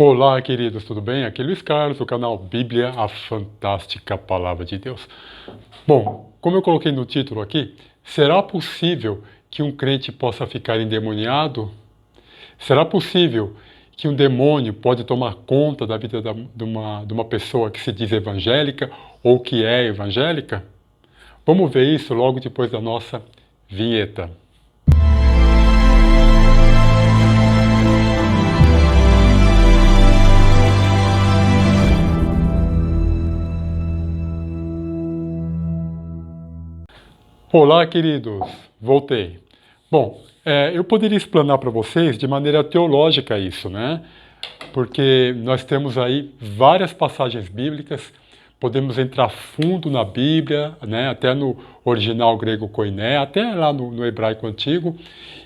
Olá, queridos, tudo bem? Aqui é Luiz Carlos, do canal Bíblia, a Fantástica Palavra de Deus. Bom, como eu coloquei no título aqui, será possível que um crente possa ficar endemoniado? Será possível que um demônio pode tomar conta da vida de uma pessoa que se diz evangélica ou que é evangélica? Vamos ver isso logo depois da nossa vinheta. Olá, queridos! Voltei. Bom, eu poderia explanar para vocês de maneira teológica isso, né? Porque nós temos aí várias passagens bíblicas, podemos entrar fundo na Bíblia, né? Até no original grego koiné, até lá no hebraico antigo,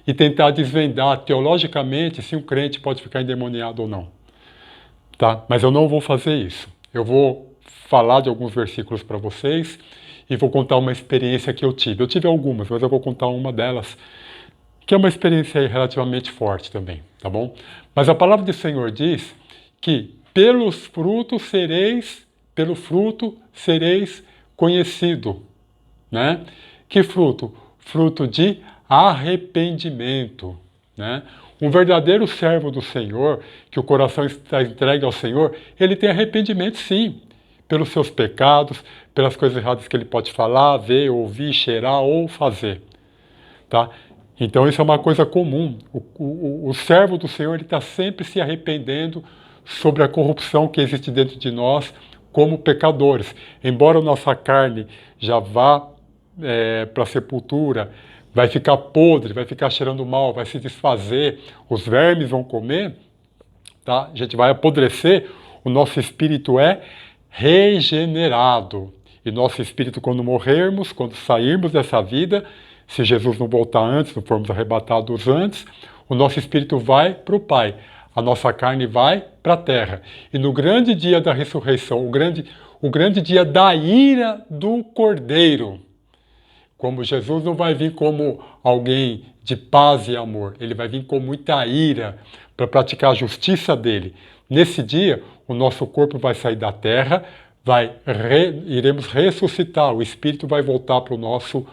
e tentar desvendar teologicamente se um crente pode ficar endemoniado ou não. Tá? Mas eu não vou fazer isso. Eu vou falar de alguns versículos para vocês e vou contar uma experiência que eu tive. Eu tive algumas, mas eu vou contar uma delas, que é uma experiência aí relativamente forte também, tá bom? Mas a palavra do Senhor diz que pelo fruto sereis conhecido, né? Que fruto? Fruto de arrependimento, né? Um verdadeiro servo do Senhor, que o coração está entregue ao Senhor, ele tem arrependimento sim, pelos seus pecados, pelas coisas erradas que ele pode falar, ver, ouvir, cheirar ou fazer, tá? Então isso é uma coisa comum. O servo do Senhor está sempre se arrependendo sobre a corrupção que existe dentro de nós como pecadores. Embora a nossa carne já vá para a sepultura, vai ficar podre, vai ficar cheirando mal, vai se desfazer, os vermes vão comer, tá? A gente vai apodrecer, o nosso espírito é regenerado. E nosso espírito, quando morrermos, quando sairmos dessa vida, se Jesus não voltar antes, não formos arrebatados antes, o nosso espírito vai para o Pai, a nossa carne vai para a terra. E no grande dia da ressurreição, o grande dia da ira do Cordeiro, como Jesus não vai vir como alguém de paz e amor, ele vai vir com muita ira para praticar a justiça dele. Nesse dia, o nosso corpo vai sair da terra, iremos ressuscitar, o espírito vai voltar para o nosso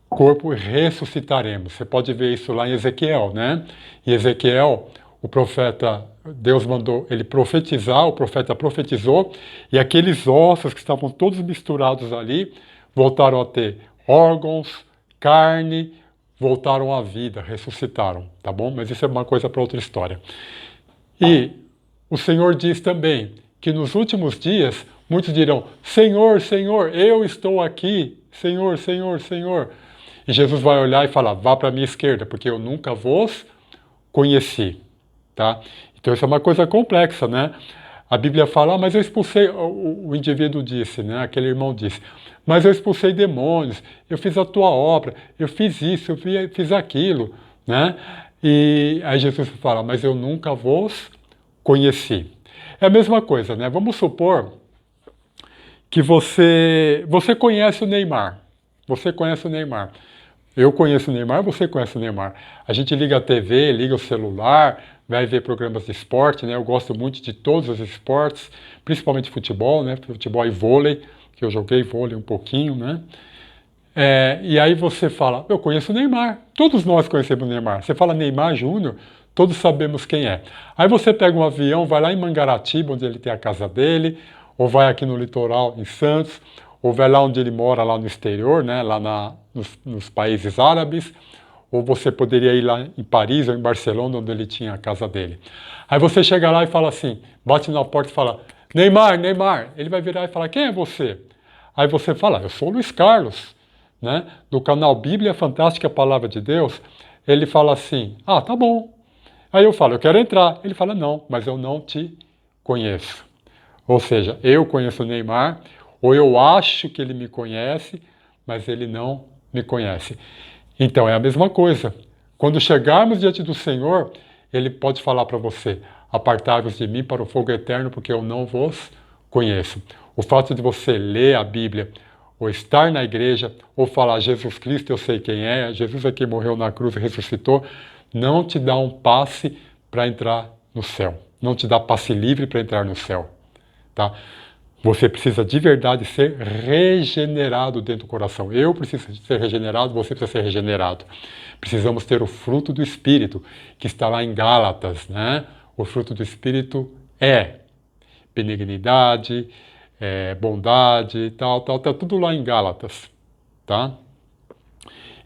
corpo e ressuscitaremos. Você pode ver isso lá em Ezequiel, né? Em Ezequiel, o profeta, Deus mandou ele profetizar, o profeta profetizou, e aqueles ossos que estavam todos misturados ali, voltaram a ter órgãos, carne, voltaram à vida, ressuscitaram, tá bom? Mas isso é uma coisa para outra história. E o Senhor diz também que nos últimos dias, muitos dirão, Senhor, Senhor, eu estou aqui, Senhor, Senhor, Senhor. E Jesus vai olhar e falar, vá para a minha esquerda, porque eu nunca vos conheci, tá? Então isso é uma coisa complexa, né? A Bíblia fala, mas eu expulsei, o indivíduo disse, né? Aquele irmão disse, mas eu expulsei demônios, eu fiz a tua obra, eu fiz isso, eu fiz aquilo, né? E aí Jesus fala, mas eu nunca vos conheci. É a mesma coisa, né? Vamos supor que você conhece o Neymar. Você conhece o Neymar. Eu conheço o Neymar, você conhece o Neymar. A gente liga a TV, liga o celular, vai ver programas de esporte, né? Eu gosto muito de todos os esportes, principalmente futebol, né? Futebol e vôlei, que eu joguei vôlei um pouquinho, né? E aí você fala, eu conheço o Neymar. Todos nós conhecemos o Neymar. Você fala Neymar Júnior, todos sabemos quem é. Aí você pega um avião, vai lá em Mangaratiba, onde ele tem a casa dele, ou vai aqui no litoral, em Santos, ou vai lá onde ele mora, lá no exterior, né, lá nos países árabes, ou você poderia ir lá em Paris ou em Barcelona, onde ele tinha a casa dele. Aí você chega lá e fala assim, bate na porta e fala, Neymar, Neymar. Ele vai virar e falar, quem é você? Aí você fala, eu sou o Luiz Carlos, né, do canal Bíblia Fantástica Palavra de Deus. Ele fala assim, ah, tá bom. Aí eu falo, eu quero entrar. Ele fala, não, mas eu não te conheço. Ou seja, eu conheço o Neymar, ou eu acho que ele me conhece, mas ele não me conhece. Então é a mesma coisa. Quando chegarmos diante do Senhor, ele pode falar para você, apartai-vos de mim para o fogo eterno, porque eu não vos conheço. O fato de você ler a Bíblia, ou estar na igreja, ou falar Jesus Cristo, eu sei quem é, Jesus é quem morreu na cruz e ressuscitou, não te dá um passe para entrar no céu. não te dá passe livre para entrar no céu, tá? Você precisa de verdade ser regenerado dentro do coração. Eu preciso ser regenerado, você precisa ser regenerado. Precisamos ter o fruto do Espírito, que está lá em Gálatas, né? O fruto do Espírito é benignidade, bondade, tal, tudo lá em Gálatas, tá?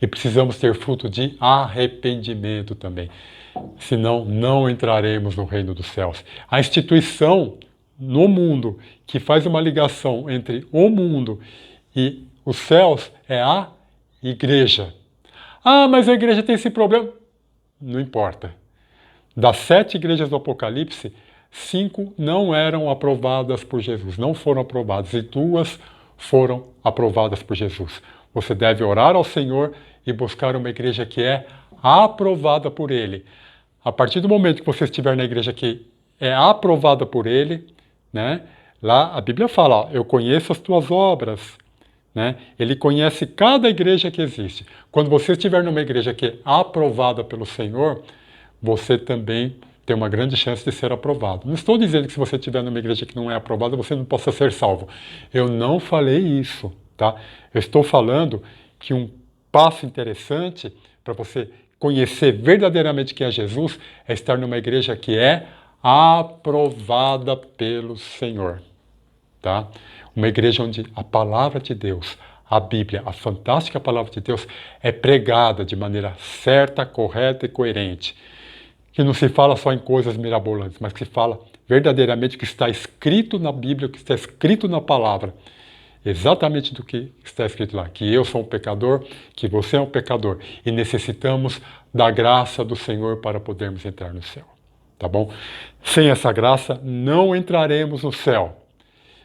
E precisamos ter fruto de arrependimento também. Senão, não entraremos no reino dos céus. A instituição no mundo que faz uma ligação entre o mundo e os céus é a igreja. Ah, mas a igreja tem esse problema. Não importa. Das 7 igrejas do Apocalipse, 5 não eram aprovadas por Jesus, não foram aprovadas, e 2 foram aprovadas por Jesus. Você deve orar ao Senhor e buscar uma igreja que é aprovada por Ele. A partir do momento que você estiver na igreja que é aprovada por Ele, né, lá a Bíblia fala, ó, eu conheço as tuas obras, né? Ele conhece cada igreja que existe. Quando você estiver numa igreja que é aprovada pelo Senhor, você também tem uma grande chance de ser aprovado. Não estou dizendo que se você estiver numa igreja que não é aprovada, você não possa ser salvo. Eu não falei isso, tá? Eu estou falando que um passo interessante para você conhecer verdadeiramente quem é Jesus é estar numa igreja que é aprovada pelo Senhor, tá? Uma igreja onde a palavra de Deus, a Bíblia, a fantástica palavra de Deus, é pregada de maneira certa, correta e coerente. Que não se fala só em coisas mirabolantes, mas que se fala verdadeiramente o que está escrito na Bíblia, o que está escrito na palavra. Exatamente do que está escrito lá. Que eu sou um pecador, que você é um pecador. E necessitamos da graça do Senhor para podermos entrar no céu. Tá bom? Sem essa graça, não entraremos no céu.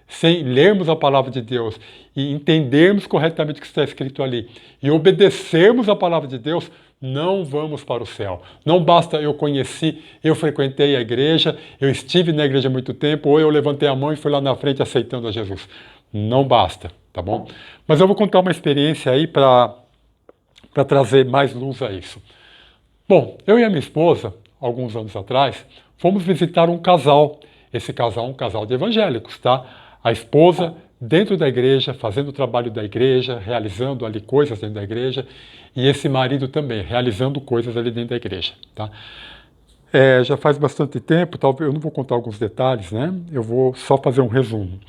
Sem lermos a palavra de Deus e entendermos corretamente o que está escrito ali e obedecermos a palavra de Deus, não vamos para o céu. Não basta eu conheci, eu frequentei a igreja, eu estive na igreja há muito tempo, ou eu levantei a mão e fui lá na frente aceitando a Jesus. Não basta, tá bom? Mas eu vou contar uma experiência aí para trazer mais luz a isso. Bom, eu e a minha esposa, alguns anos atrás, fomos visitar um casal. Esse casal é um casal de evangélicos, tá? A esposa dentro da igreja, fazendo o trabalho da igreja, realizando ali coisas dentro da igreja, e esse marido também, realizando coisas ali dentro da igreja, tá? Já faz bastante tempo, talvez eu não vou contar alguns detalhes, né? Eu vou só fazer um resumo.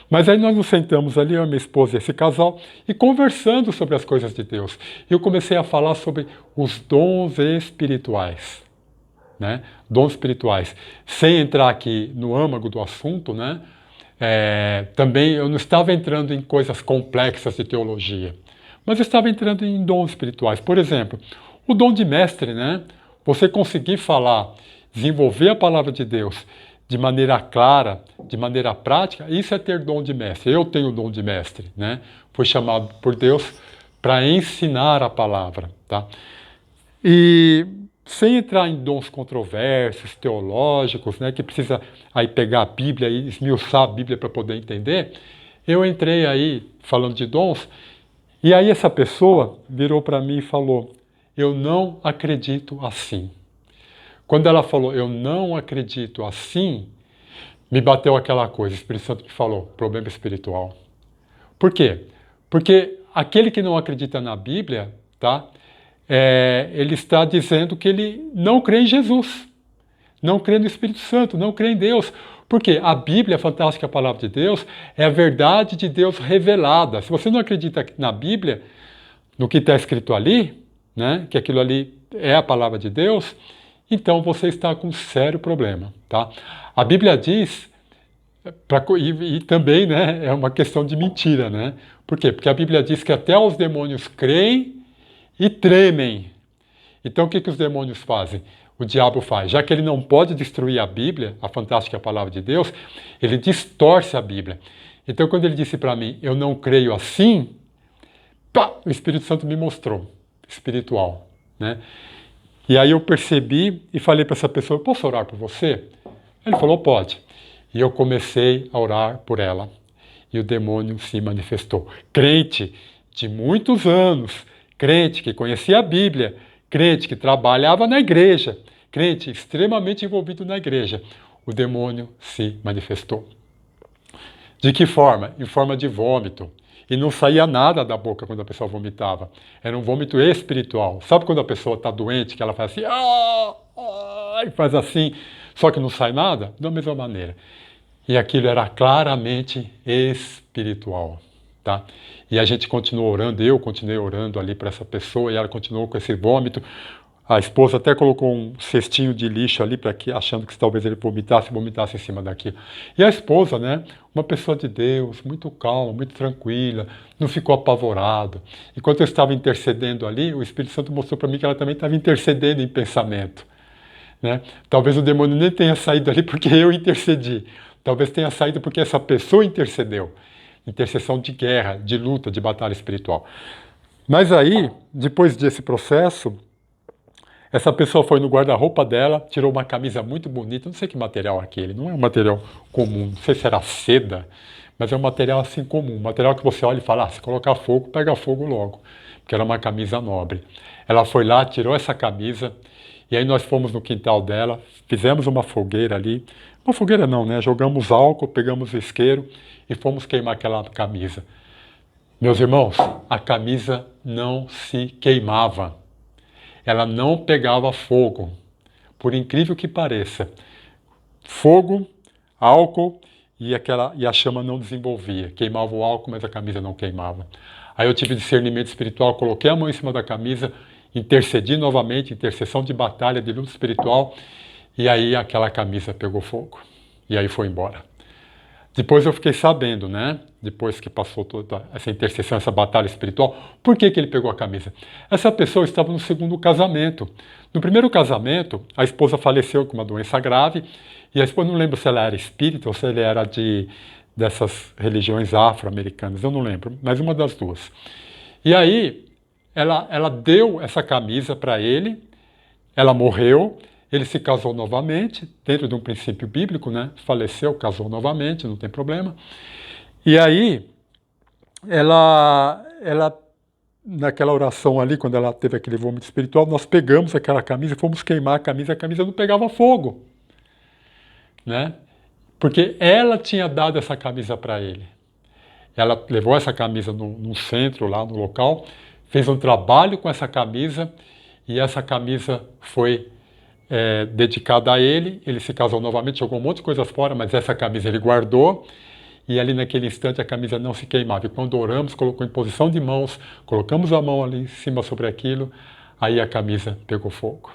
Mas aí nós nos sentamos ali, eu, minha esposa e esse casal, e conversando sobre as coisas de Deus. Eu comecei a falar sobre os dons espirituais, né? Dons espirituais. Sem entrar aqui no âmago do assunto, né? Também eu não estava entrando em coisas complexas de teologia, mas eu estava entrando em dons espirituais. Por exemplo, o dom de mestre, né? Você conseguir falar, desenvolver a palavra de Deus de maneira clara, de maneira prática, isso é ter dom de mestre. Eu tenho dom de mestre, né? Fui chamado por Deus para ensinar a palavra, tá? E sem entrar em dons controversos, teológicos, né, que precisa aí pegar a Bíblia e esmiuçar a Bíblia para poder entender, eu entrei aí falando de dons, e aí essa pessoa virou para mim e falou, eu não acredito assim. Quando ela falou, eu não acredito assim, me bateu aquela coisa, o Espírito Santo me falou, problema espiritual. Por quê? Porque aquele que não acredita na Bíblia, tá? Ele está dizendo que ele não crê em Jesus, não crê no Espírito Santo, não crê em Deus. Porque a Bíblia, a fantástica palavra de Deus, é a verdade de Deus revelada. Se você não acredita na Bíblia, no que está escrito ali, né, que aquilo ali é a palavra de Deus, então você está com um sério problema. Tá? A Bíblia diz, e também, né, é uma questão de mentira. Né? Por quê? Porque a Bíblia diz que até os demônios creem e tremem. Então o que os demônios fazem? O diabo faz. Já que ele não pode destruir a Bíblia, a fantástica palavra de Deus, ele distorce a Bíblia. Então quando ele disse para mim, eu não creio assim, pá, o Espírito Santo me mostrou, espiritual. Né? E aí eu percebi e falei para essa pessoa, eu posso orar por você? Ele falou, pode. E eu comecei a orar por ela. E o demônio se manifestou. Crente de muitos anos, crente que conhecia a Bíblia, crente que trabalhava na igreja, crente extremamente envolvido na igreja. o demônio se manifestou. De que forma? Em forma de vômito. E não saía nada da boca quando a pessoa vomitava. Era um vômito espiritual. Sabe quando a pessoa está doente, que ela faz assim, e faz assim, só que não sai nada? Da mesma maneira. E aquilo era claramente espiritual. Tá? E a gente continuou orando, eu continuei orando ali para essa pessoa, e ela continuou com esse vômito. A esposa até colocou um cestinho de lixo ali, para que, achando que talvez ele vomitasse em cima daquilo. E a esposa, né, uma pessoa de Deus, muito calma, muito tranquila, não ficou apavorado. Enquanto eu estava intercedendo ali, o Espírito Santo mostrou para mim que ela também estava intercedendo em pensamento. Né? Talvez o demônio nem tenha saído ali porque eu intercedi. Talvez tenha saído porque essa pessoa intercedeu. Intercessão de guerra, de luta, de batalha espiritual. Mas aí, depois desse processo, essa pessoa foi no guarda-roupa dela, tirou uma camisa muito bonita, não sei que material é aquele, não é um material comum, não sei se era seda, mas é um material assim comum, um material que você olha e fala, se colocar fogo, pega fogo logo, porque era uma camisa nobre. Ela foi lá, tirou essa camisa, e aí nós fomos no quintal dela, fizemos uma fogueira ali, uma fogueira não, né? Jogamos álcool, pegamos o isqueiro e fomos queimar aquela camisa. Meus irmãos, a camisa não se queimava. Ela não pegava fogo, por incrível que pareça. Fogo, álcool e a chama não desenvolvia. Queimava o álcool, mas a camisa não queimava. Aí eu tive discernimento espiritual, coloquei a mão em cima da camisa, intercedi novamente, intercessão de batalha, de luta espiritual, e aí aquela camisa pegou fogo. E aí foi embora. Depois eu fiquei sabendo, né? Depois que passou toda essa intercessão, essa batalha espiritual, por que ele pegou a camisa? Essa pessoa estava no segundo casamento. No primeiro casamento, a esposa faleceu com uma doença grave, e a esposa, não lembro se ela era espírita ou se ela era dessas religiões afro-americanas, eu não lembro, mas uma das duas. E aí, ela deu essa camisa para ele, ela morreu, ele se casou novamente, dentro de um princípio bíblico, né? Faleceu, casou novamente, não tem problema. E aí, ela naquela oração ali, quando ela teve aquele vômito espiritual, nós pegamos aquela camisa e fomos queimar a camisa não pegava fogo. Né? Porque ela tinha dado essa camisa para ele. Ela levou essa camisa num centro, lá no local, fez um trabalho com essa camisa, e essa camisa foi dedicada a ele. Ele se casou novamente, jogou um monte de coisas fora, mas essa camisa ele guardou, e ali naquele instante a camisa não se queimava. E quando oramos, colocou em posição de mãos, colocamos a mão ali em cima sobre aquilo, aí a camisa pegou fogo.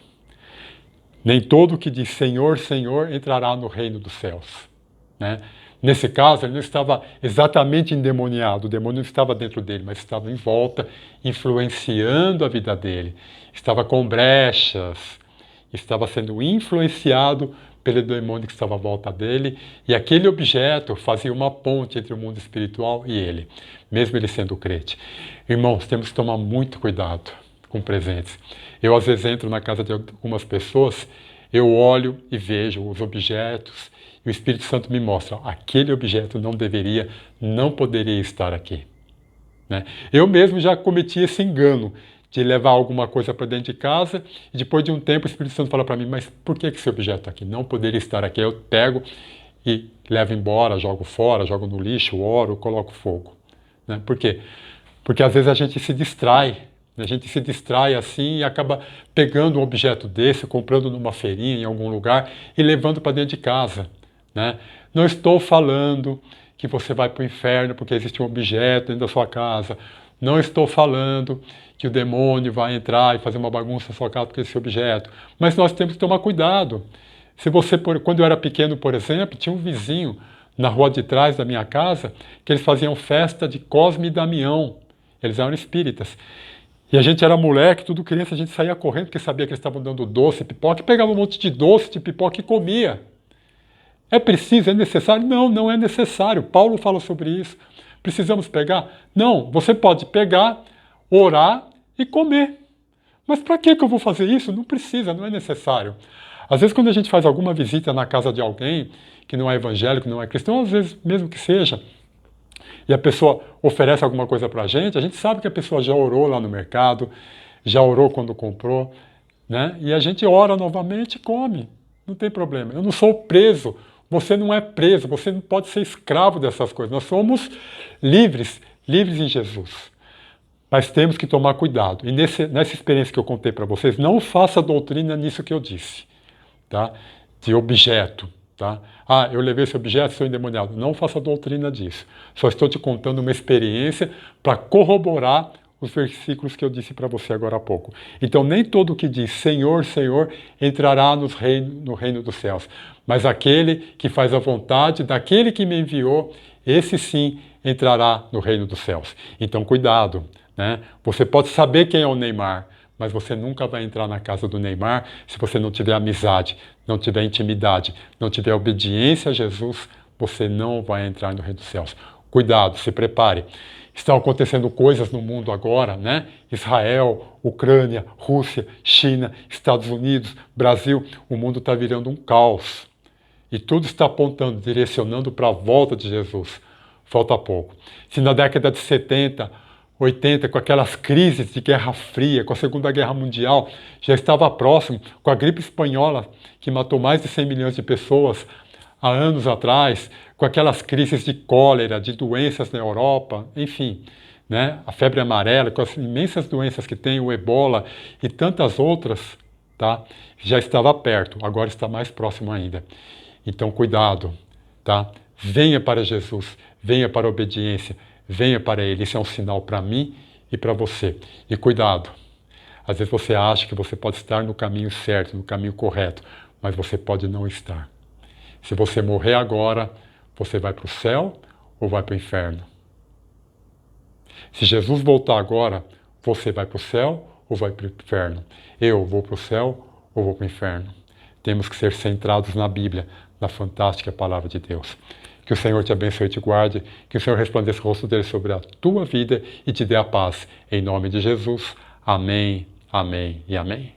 Nem todo que diz Senhor, Senhor entrará no reino dos céus. Né? Nesse caso, ele não estava exatamente endemoniado, o demônio não estava dentro dele, mas estava em volta, influenciando a vida dele. Estava com brechas, estava sendo influenciado pelo demônio que estava à volta dele, e aquele objeto fazia uma ponte entre o mundo espiritual e ele, mesmo ele sendo crente. Irmãos, temos que tomar muito cuidado com presentes. Eu às vezes entro na casa de algumas pessoas, eu olho e vejo os objetos, e o Espírito Santo me mostra, aquele objeto não poderia estar aqui. Né? Eu mesmo já cometi esse engano, de levar alguma coisa para dentro de casa, e depois de um tempo o Espírito Santo fala para mim, mas por que esse objeto aqui não poderia estar aqui? Eu pego e levo embora, jogo fora, jogo no lixo, oro, coloco fogo. Né? Por quê? Porque às vezes a gente se distrai assim e acaba pegando um objeto desse, comprando numa feirinha, em algum lugar, e levando para dentro de casa. Né? Não estou falando que você vai para o inferno porque existe um objeto dentro da sua casa. Não estou falando que o demônio vai entrar e fazer uma bagunça na sua casa com esse objeto. Mas nós temos que tomar cuidado. Se você, quando eu era pequeno, por exemplo, tinha um vizinho na rua de trás da minha casa que eles faziam festa de Cosme e Damião. Eles eram espíritas. E a gente era moleque, tudo criança, a gente saía correndo porque sabia que eles estavam dando doce, pipoca, e pegava um monte de doce, de pipoca e comia. É preciso, é necessário? Não, não é necessário. Paulo fala sobre isso. Precisamos pegar? Não, você pode pegar, orar e comer. Mas para que eu vou fazer isso? Não precisa, não é necessário. Às vezes quando a gente faz alguma visita na casa de alguém que não é evangélico, não é cristão, às vezes mesmo que seja, e a pessoa oferece alguma coisa para a gente sabe que a pessoa já orou lá no mercado, já orou quando comprou, né? E a gente ora novamente e come. Não tem problema. Eu não sou preso. Você não é preso. Você não pode ser escravo dessas coisas. Nós somos livres, livres em Jesus. Mas temos que tomar cuidado. E nessa experiência que eu contei para vocês, não faça doutrina nisso que eu disse, tá? De objeto. Tá? Ah, eu levei esse objeto, sou endemoniado. Não faça doutrina disso. Só estou te contando uma experiência para corroborar os versículos que eu disse para você agora há pouco. Então, nem todo o que diz Senhor, Senhor, entrará no reino dos céus. Mas aquele que faz a vontade daquele que me enviou, esse sim entrará no reino dos céus. Então, cuidado, né? Você pode saber quem é o Neymar, mas você nunca vai entrar na casa do Neymar se você não tiver amizade, não tiver intimidade, não tiver obediência a Jesus, você não vai entrar no reino dos céus. Cuidado, se prepare. Estão acontecendo coisas no mundo agora, né? Israel, Ucrânia, Rússia, China, Estados Unidos, Brasil, o mundo está virando um caos. E tudo está apontando, direcionando para a volta de Jesus. Falta pouco. Se na década de 70, 80, com aquelas crises de Guerra Fria, com a Segunda Guerra Mundial, já estava próximo, com a gripe espanhola, que matou mais de 100 milhões de pessoas há anos atrás, com aquelas crises de cólera, de doenças na Europa, enfim, né? A febre amarela, com as imensas doenças que tem, o ebola e tantas outras, tá? Já estava perto, agora está mais próximo ainda. Então, cuidado, tá? Venha para Jesus, venha para a obediência, venha para Ele. Isso é um sinal para mim e para você. E cuidado, às vezes você acha que você pode estar no caminho certo, no caminho correto, mas você pode não estar. Se você morrer agora, você vai para o céu ou vai para o inferno? Se Jesus voltar agora, você vai para o céu ou vai para o inferno? Eu vou para o céu ou vou para o inferno? Temos que ser centrados na Bíblia, na fantástica palavra de Deus. Que o Senhor te abençoe e te guarde, que o Senhor resplandeça o rosto dele sobre a tua vida e te dê a paz. Em nome de Jesus. Amém, amém e amém.